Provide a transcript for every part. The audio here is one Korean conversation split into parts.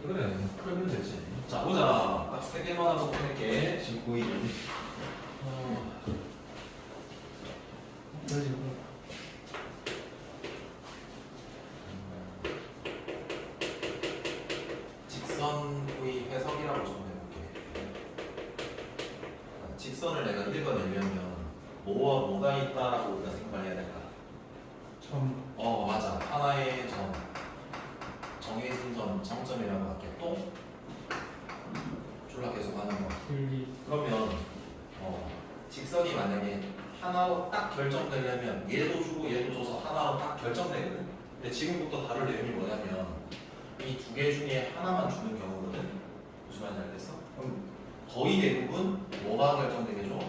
그래, 풀면 되지. 자, 보자. 딱 세 개만 하고 풀게. 지금 고이. 직선의 해석이라고 좀 해볼게. 직선을 내가 읽어내려면 뭐와 뭐가 있다라고 우리가 생각을 해야 될까? 맞아. 하나의 점, 정해진 점, 정점이라고 할게. 또 졸라 계속 하는 거. 그러면 직선이 만약에 하나로 딱 결정되려면 얘도 주고 얘도 줘서 하나로 딱 결정되거든. 근데 지금부터 다룰 내용이 뭐냐면 이 두 개 중에 하나만 주는 경우거든. 무슨 말인지 알겠어? 그럼 거의 대부분 뭐가 결정되게 줘?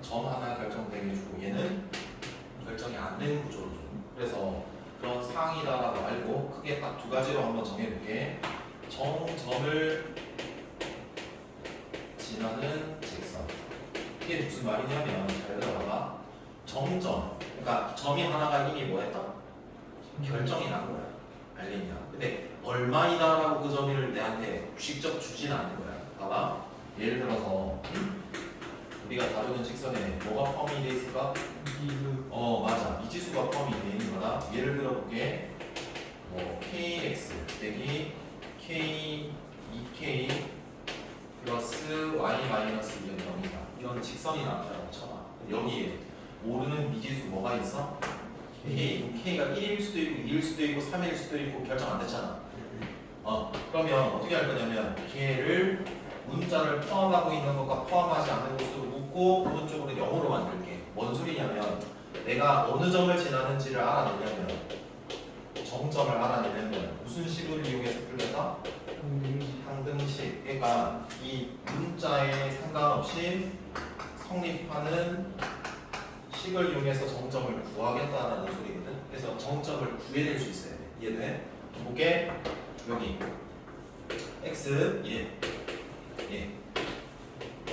점 하나 결정되게 주고 얘는 결정이 안 되는 구조로 줘. 그래서 그런 상황이다라고 알고 크게 딱 두 가지로 한번 정해볼게. 정점을 지나는 직선. 이게 무슨 말이냐면 잘 들어봐봐. 정점, 그러니까 점이 하나가 이미 뭐 했다? 결정이 난 거야. 알겠냐? 근데 얼마이다라고 그 점을 내한테 직접 주지는 않는 거야. 봐봐. 예를 들어서 우리가 다루는 직선에 뭐가 포함이 돼 있을까? 맞아. 미지수가 포함이 돼 있는 거다. 예를 들어 볼게. 뭐 kx 빼기 k 2k 플러스 y 마이너스 0이다. 이런 직선이 나왔다고 쳐봐. 여기에 모르는 미지수 뭐가 있어? K가 1일 수도 있고 2일 수도 있고 3일 수도 있고 결정 안 됐잖아. 그러면 어떻게 할 거냐면 걔를 문자를 포함하고 있는 것과 포함하지 않는 것으로 묶고 오른쪽으로 0으로 만들게. 뭔 소리냐면 내가 어느 점을 지나는지를 알아내려면 정점을 알아내려면 무슨 식을 이용해서 풀겠다? 항등식. 그러니까 이 문자에 상관없이 성립하는 식을 이용해서 정점을 구하겠다라는 소리거든. 그래서 정점을 구해낼 수 있어야 돼. 이해돼? 볼게. 여기 x 예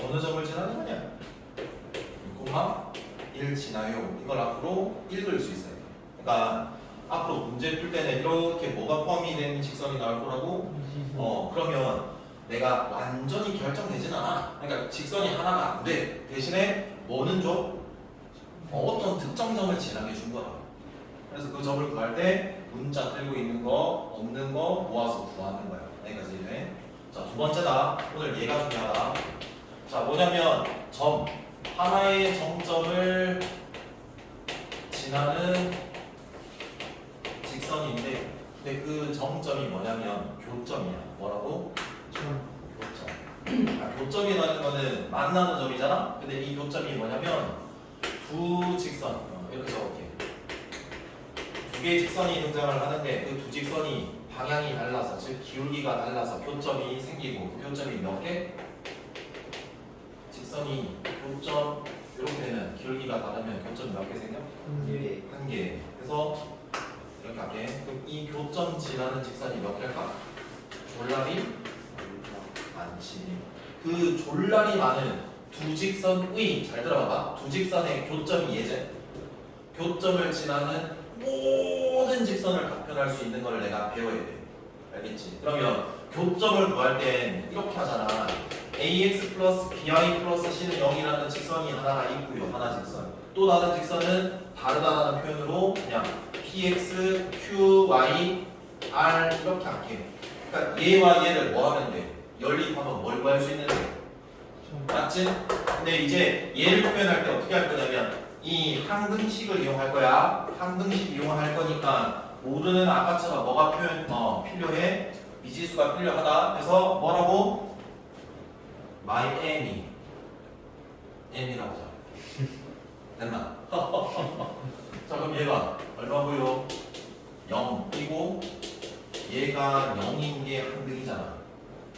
어느 점을 지나는 거냐? 6,1 지나요. 이걸 앞으로 읽을 수 있어야 돼. 그러니까 앞으로 문제 풀 때는 이렇게 뭐가 포함이 된 직선이 나올 거라고. 그러면 내가 완전히 결정되진 않아. 그러니까 직선이 하나가 안 돼. 대신에 뭐는 줘? 어떤 특정 점을 지나게 준 거라. 그래서 그 점을 구할 때 문자 들고 있는 거, 없는 거 모아서 구하는 거야. 여기까지 이제. 자, 두 번째다. 오늘 얘가 중요하다. 자, 뭐냐면 점. 하나의 정점을 지나는 직선인데 근데 그 정점이 뭐냐면 교점이야. 뭐라고? 교점. 교점이라는 거는 만나는 점이잖아. 근데 이 교점이 뭐냐면 두 직선 이렇게 적을게. 두 개의 직선이 등장을 하는데 그 두 직선이 방향이 달라서 즉 기울기가 달라서 교점이 생기고 그 교점이 몇 개? 직선이 교점 이렇게 되면 기울기가 다르면 교점이 몇 개 생겨? 한 개. 그래서 이렇게 할게. 그럼 이 교점 지나는 직선이 몇 개일까? 졸라리 많지. 그 졸라리 많은 두 직선의 잘 들어봐봐. 두 직선의 교점이 예제. 교점을 지나는 모든 직선을 답변할 수 있는 걸 내가 배워야 돼. 알겠지? 그러면 교점을 구할 땐 이렇게 하잖아. ax 플러스 by 플러스 c는 0이라는 직선이 하나가 있고요. 하나 직선. 또 다른 직선은 다르다라는 표현으로 그냥 px, qy, r 이렇게 할게. 그러니까 얘와 얘를 뭐 하면 돼? 연립하면 뭘 구할 수 있는데? 맞지? 근데 이제 얘를 표현할 때 어떻게 할 거냐면 이 항등식을 이용할 거야. 항등식 이용할 거니까 모르는 아까처럼 뭐가 필요해? 미지수가 필요하다. 그래서 뭐라고? my m이 m이라고 하자. 됐나? 자 그럼 얘가 얼마 보여? 0이고 얘가 0인 게 항등이잖아.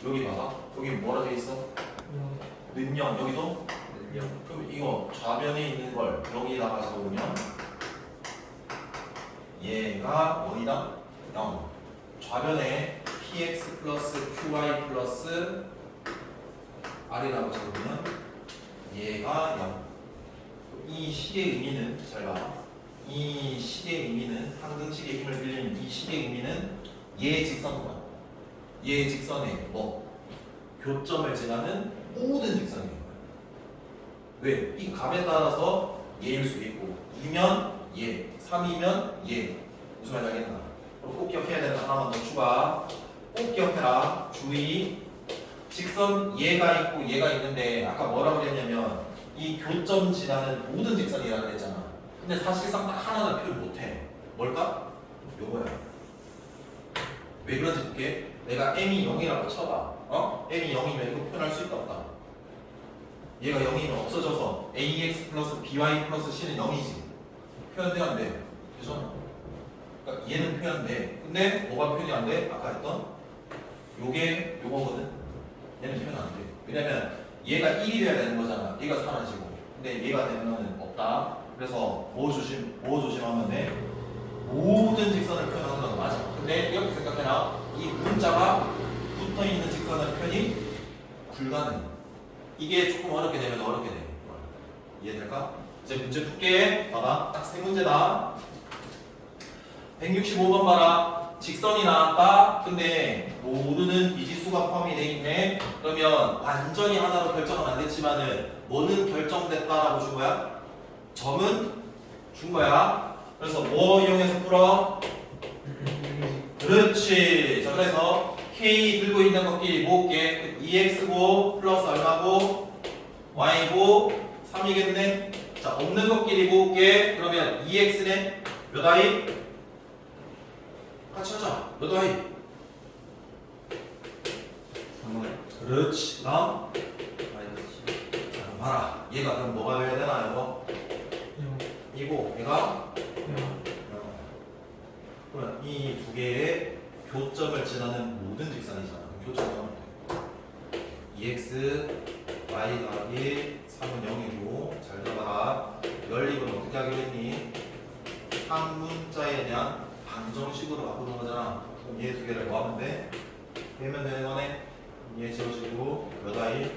여기 봐봐. 여기 뭐라 돼 있어? 는영. 여기도? 는영. 그럼 이거 좌변에 있는 걸 여기다가 적으면 얘가 어디다? 0. 좌변에 px 플러스 qy 플러스 r이라고 적으면 얘가 0. 이 식의 의미는 잘 봐. 이 식의 의미는 항등식의 힘을 빌리는 이 식의 의미는 얘 직선과 얘 직선에 뭐 교점을 지나는 모든 직선이 있는 거야. 왜? 이 값에 따라서 얘일 수도 있고 2면 얘, 3이면 얘. 무슨 말인지 알겠나? 그리고 꼭 기억해야 되는 거 하나만 더 추가. 꼭 기억해라. 주의. 직선 얘가 있고 얘가 있는데 아까 뭐라고 그랬냐면 이 교점 지나는 모든 직선이라고 그랬잖아. 근데 사실상 딱 하나는 표현 못해. 뭘까? 요거야. 왜 그런지 볼게. 내가 m이 0이라고 쳐봐. m이 0이면 이거 표현할 수 있다 없다. 얘가 0이면 없어져서 ax 플러스 by 플러스 c는 0이지. 표현돼 안 돼? 되잖아. 그러니까 얘는 표현돼. 근데 뭐가 표현이 안 돼? 아까 했던 요게 요거거든. 얘는 표현 안 돼. 왜냐면 얘가 1이 돼야 되는 거잖아. 얘가 사라지고. 근데 얘가 되는 거는 없다. 그래서 뭐 조심하면 돼? 모든 직선을 표현하는 건 맞아. 근데 이렇게 생각해라. 이 문자가 붙어 있는 직선의 표현이 불가능해. 이게 조금 어렵게 되면 어렵게 돼. 이해될까? 이제 문제 풀게. 봐봐. 딱 세 문제다. 165번 봐라. 직선이 나왔다. 근데 모두는 미지수가 포함이 돼 있네. 그러면 완전히 하나로 결정은 안 됐지만은 뭐는 결정됐다라고 준 거야? 점은 준 거야. 그래서 뭐 이용해서 풀어? 그렇지. 자, 그래서 K 들고 있는 것끼리 모을게. 2x고 플러스 얼마고 y고 3이겠네. 자, 없는 것끼리 모을게. 그러면 2x네. 몇 i? 같이 하자. 몇 i? 3월 그렇지. 다음. 마이너스 10. 자, 그럼 봐라. 얘가 그럼 뭐가 돼야 되나 이거? 이고 얘가 그러면 이 두 개의 교점을 지나는 모든 직선이잖아. 교점은 2x y 더하기 3은 0이고 잘 들어봐라. 연립은 어떻게 하기로 했니? 한 문자에 대한 방정식으로 바꾸는 거잖아. 그럼 얘 두 개를 뭐 하면 돼? 빼면 되는 거네. 얘 지워지고 몇 i?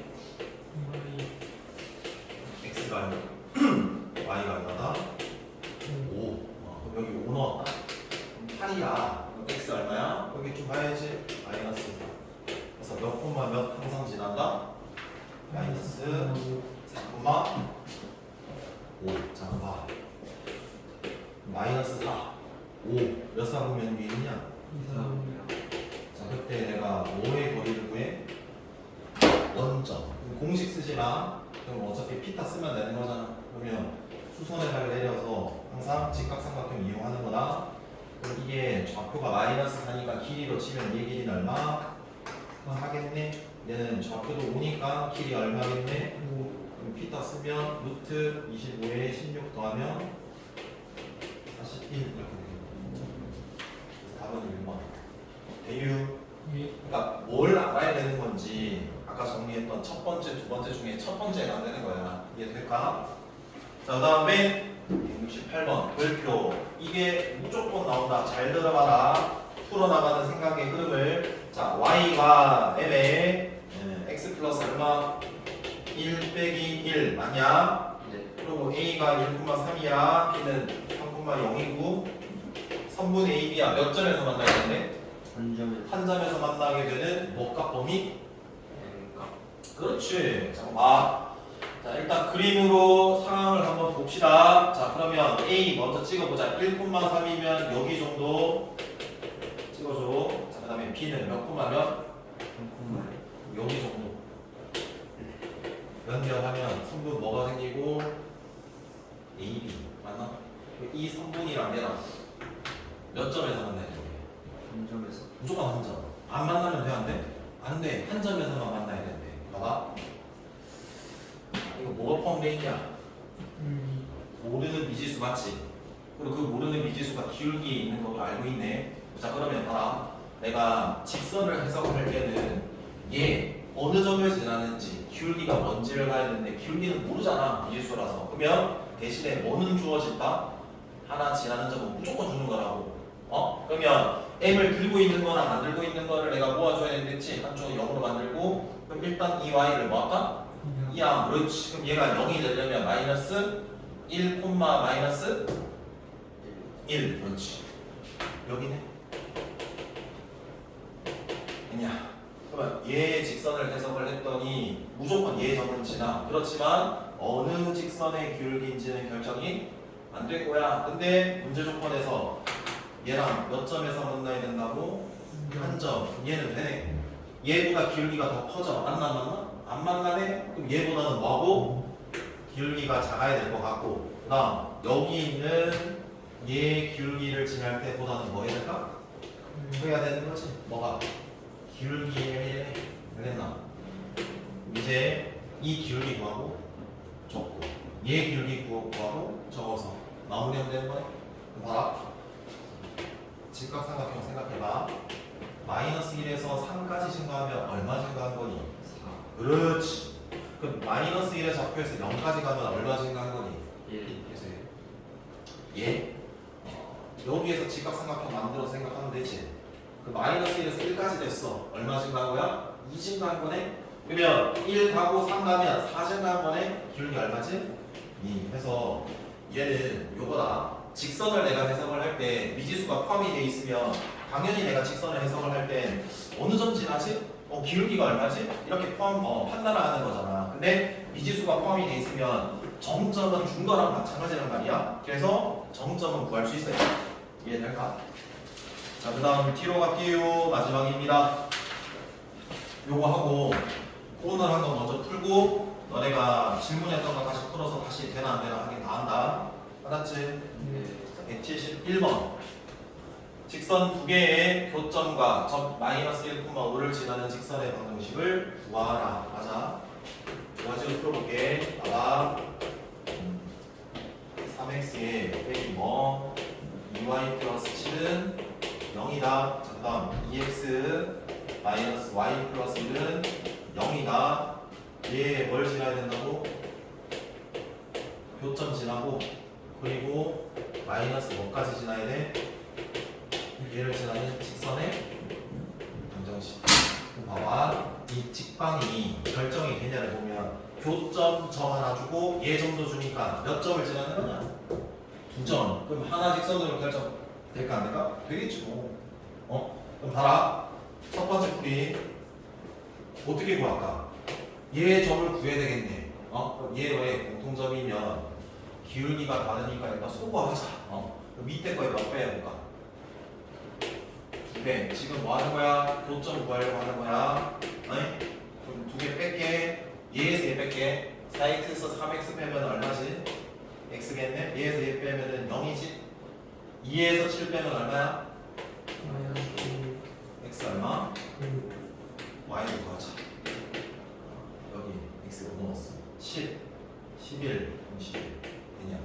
x가 얼마? y가 얼마다? 5. 그럼 여기 5 넣었다. 8이야. x 얼마야? 여기 좀 봐야지. 마이너스 4. 그래서 몇 콤마 몇 항상 지난다? 마이너스 4 콤마 5. 자, 그럼 봐. 마이너스 4. 5. 몇 사분면 위에 있냐? 자, 그때 내가 5의 거리를 구해. 원점. 공식 쓰지 마. 그럼 어차피 피타 쓰면 되는 거잖아. 그러면 수선의 발을 내려서 항상 직각삼각형 이용하는 거다. 그럼 이게 좌표가 마이너스 4니까 길이로 치면 얘 길이는 얼마? 4겠네. 얘는 좌표도 5니까 길이 얼마겠네? 5. 그럼 피타 쓰면 루트 25에 16 더하면 41 이렇게 되겠네. 그래서 답은 1번. 대유. 그러니까 뭘 알아야 되는 건지 아까 정리했던 첫 번째, 두 번째 중에 첫 번째가 안 되는 거야. 이해될까? 자, 그 다음에 168번 별표. 이게 무조건 나온다. 잘 들어봐라. 풀어나가는 생각의 흐름을. 자, y가 m에 x 플러스 얼마? 1 빼기 1 맞냐? 네. 그리고 a가 1,3이야. b는 3,0이고 3분의 2b야. 몇 점에서 만나게 되네? 한 점에서 만나게 되는 뭐값 범위? 그렇지. 자, 봐. 자, 일단 그림으로 상황을 한번 봅시다. 자, 그러면 A 먼저 찍어보자. 1,3이면 여기 정도 찍어줘. 자, 그 다음에 B는 몇 콤마면? 여기 정도. 연결하면 성분 뭐가 생기고? AB. 맞나? 이 성분이랑 얘랑 몇 점에서 만나야 돼? 3점에서 무조건 한 점. 안 만나면 돼, 안 돼? 안 돼. 한 점에서만 만나야 된대. 봐봐. 이거 뭐가 포함되어 있냐? 모르는 미지수 맞지? 그리고 그 모르는 미지수가 기울기에 있는 것도 알고 있네. 자, 그러면 봐라. 내가 직선을 해석할 때는 얘 어느 점을 지나는지 기울기가 뭔지를 봐야 되는데 기울기는 모르잖아. 미지수라서. 그러면 대신에 뭐는 주어진다? 하나 지나는 점은 무조건 주는 거라고. 그러면 m을 들고 있는 거랑 안 들고 있는 거를 내가 모아줘야 되겠지. 한쪽은 0으로 만들고 그럼 일단 이 y를 뭐 할까? 2야. 그렇지. 그럼 얘가 0이 되려면 마이너스 1, 마이너스 1. 그렇지. 여기네. 됐냐? 그러면 얘의 직선을 해석을 했더니 무조건 얘의 점은 지나. 그렇지만 어느 직선의 기울기인지는 결정이 안 될 거야. 근데 문제 조건에서 얘랑 몇 점에서 만나야 된다고? 한 점. 얘는 되네. 얘보다 기울기가 더 커져. 안 만났나? 안 만나네? 그럼 얘보다는 뭐하고? 기울기가 작아야 될 것 같고. 그 다음 여기 있는 얘 기울기를 지날 때보다는 뭐 해야 될까? 해야 되는 거지. 뭐가? 기울기에 되겠나? 이제 이 기울기 구하고 적고 얘 기울기 구하고 적어서 마무리하면 되는 거네. 그럼 봐라. 직각삼각형 생각해봐. 마이너스 1에서 3까지 증가하면 얼마 증가한 거니? 4 그렇지. 그럼 마이너스 1에 좌표에서 0까지 가면 얼마 증가한 거니? 1 해서 얘? 여기에서 직각삼각형 만들어서 생각하면 되지. 그 마이너스 1에서 1까지 됐어. 얼마 증가한 거야? 2 증가한 거네? 그러면 1 가고 3 가면 4 증가한 거네? 기울기 얼마지? 2 해서 얘는 요거다. 직선을 내가 해석을 할 때 미지수가 포함이 돼 있으면 당연히 내가 직선을 해석을 할 때 어느 점 지나지? 기울기가 얼마지? 이렇게 판단을 하는 거잖아. 근데 미지수가 포함이 돼 있으면 정점은 준 거랑 마찬가지란 말이야. 그래서 정점은 구할 수 있어요. 이해될까? 자, 그 다음 T로 갈게요. 마지막입니다. 요거 하고 오늘 한 거 먼저 풀고 너네가 질문했던 거 다시 풀어서 다시 되나 안 되나 하긴 다 한다. 알았지? 171번 직선 두 개의 교점과 점 마이너스 1,5를 지나는 직선의 방정식을 구하라. 맞아. 두 가지로 풀어볼게. 봐봐. 3x에 빼기 뭐 2y 플러스 7은 0이다. 자, 그 다음 2x 마이너스 y 플러스 1은 0이다. 얘 뭘 지나야 된다고? 교점 지나고 그리고 마이너스 뭐까지 지나야 돼? 얘를 지나는 직선의 방정식. 그럼 봐봐. 이 직방이 결정이 되냐를 보면 교점 점 하나 주고 얘 점도 주니까 몇 점을 지나는 거냐? 2점. 그럼 하나 직선으로 결정 될까 안 될까? 되겠지 뭐. 그럼 봐라. 첫 번째 풀이 어떻게 구할까? 얘 점을 구해야 되겠네. 그럼 얘의 공통점이면 기울기가 다르니까 일단 소거하자. 그럼 밑에 거에 몇 배 해볼까? 2배. 지금 뭐 하는 거야? 교점 구하려고 하는 거야. 그럼 2개 뺄게. 얘에서 얘 뺄게. 4x에서 3x 빼면 얼마지? x겠네. 얘에서 얘 빼면은 0이지. 2에서 7 빼면 얼마야? x 얼마? y를 구하자. 여기 x로 넣었어. 10, 11, 11 되냐?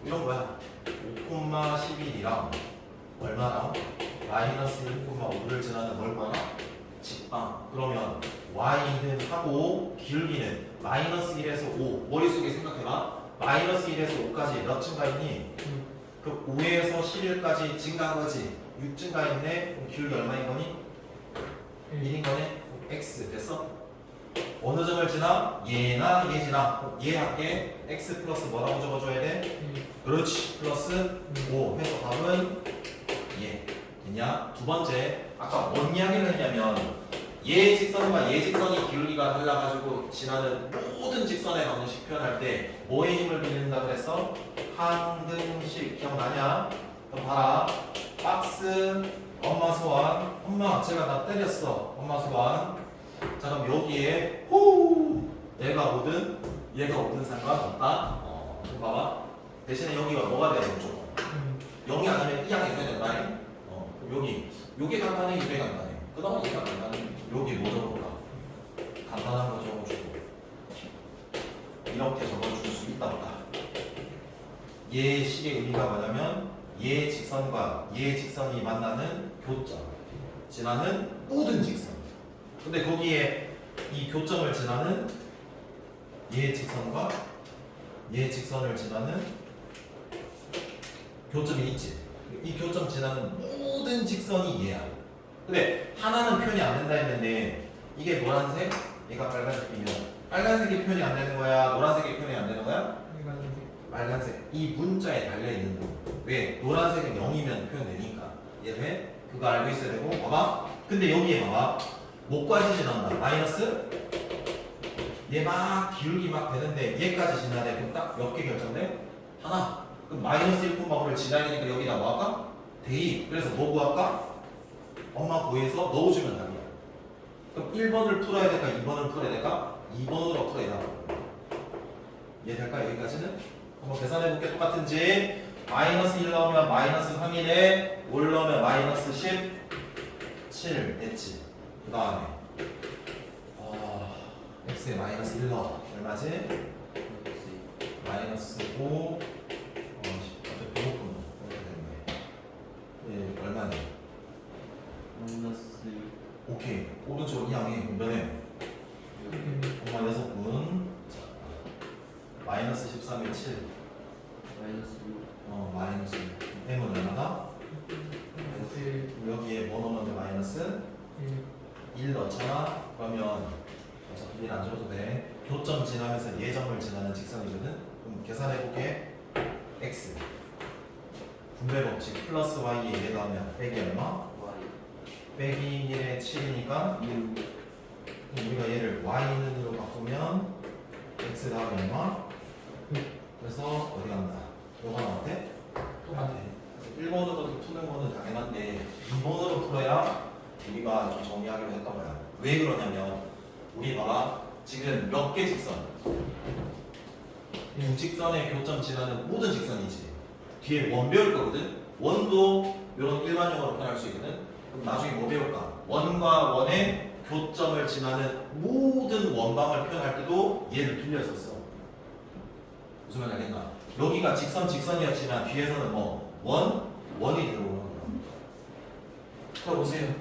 이런 거야. 5,11이랑 얼마랑 마이너스 1,5를 지나는 뭘 봐라? 직방. 그러면 y는 하고 기울기는 마이너스 1에서 5. 머릿속에 생각해봐. 마이너스 1에서 5까지 몇 증가했니? 그 5에서 11까지 증가한 거지. 6 증가했네. 그럼 기울기 얼마인 거니? 1인 거네. x 됐어? 어느 점을 지나? 얘나 얘 지나. 그럼 얘 할게. x 플러스 뭐라고 적어줘야 돼? 그렇지. 플러스 5 해서 답은 얘. 됐냐? 두 번째, 아까 뭔 이야기를 했냐면 얘 직선과 얘 직선이 기울기가 달라가지고 지나는 모든 직선의 방정식 표현할 때 뭐에 힘을 빌린다 그랬어? 항등식 기억나냐? 그럼 봐라. 박스 엄마 소환. 엄마 제가 나 때렸어. 엄마 소환. 자 그럼 여기에 내가 오든 얘가 오든 상관없다. 그럼 봐봐. 대신에 여기가 뭐가 돼야 되죠? 0이 아니면 2항이 돼야 된다. 그럼 여기 요게 간단해, 이게 간단해. 그 다음 얘가 간단해. 여기 뭐 적어볼까? 간단한 거 적어주고 이렇게 적어줄 수 있다 없다. 얘 식의 의미가 뭐냐면 얘 직선과 얘 직선이 만나는 교점 지나는 모든 직선. 근데 거기에 이 교점을 지나는 얘 직선과 얘 직선을 지나는 교점이 있지. 이 교점 지나는 모든 직선이 얘야. 근데 하나는 표현이 안 된다 했는데 이게 노란색, 얘가 빨간색이면 빨간색이 표현이 안 되는 거야? 노란색이 표현이 안 되는 거야? 빨간색. 이 문자에 달려있는 거. 왜? 노란색은 0이면 표현되니까. 얘 왜? 그거 알고 있어야 되고. 봐봐. 근데 여기에 봐봐. 뭐까지 지난다? 마이너스? 얘 막 기울기 막 되는데 얘까지 지나야 돼. 그럼 딱 몇 개 결정돼? 하나. 그럼 마이너스 1,5를 지나야 되니까 여기다 뭐 할까? 대입. 그래서 뭐 구할까? 엄마 구해서 넣어주면 답이야. 그럼 1번을 풀어야 될까? 2번을 풀어야 될까? 2번으로 풀어야 돼. 이해될까? 여기까지는? 한번 계산해볼게. 똑같은지. 마이너스 1 넣으면 마이너스 3이네. 5 넣으면 마이너스 17 됐지. 그 다음에 x에 마이너스 1 넣어. 얼마지? 마이너스 5 앞에 배고픈 이렇게 됐네. 예, 얼마네? 마이너스 오케이. 오른쪽으로 이항해. 면에 엄마 6분. 마이너스 13에 7. 마이너스 6 마이너스 m은 얼마다? 여기에 뭐 넣으면 돼? 마이너스 1 넣잖아. 그러면 어차피 1 안 줘도 돼. 교점 지나면서 예점을 지나는 직선이거든. 그럼 계산해볼게. x 분배 법칙 플러스 y에 얘 더하면 빼기 얼마? Y 빼기 1에 7이니까 6 우리가 얘를 y는으로 바꾸면 x 더하기 얼마? 그래서 어디 간다? 요거 하나 어때? 똑같아. 그래서 1번으로 푸는 거는 당연한데 2번으로 풀어야 우리가 좀 정리하기로 했던 거야. 왜 그러냐면 우리 봐봐. 지금 몇 개 직선? 이 직선의 교점 지나는 모든 직선이지. 뒤에 원 배울 거거든. 원도 이런 일반형으로 표현할 수 있거든. 그럼 나중에 뭐 배울까? 원과 원의 교점을 지나는 모든 원방을 표현할 때도 얘를 빌렸었어. 무슨 말 알겠나? 여기가 직선이었지만 뒤에서는 뭐 원이 들어오는 거야. 자 보세요.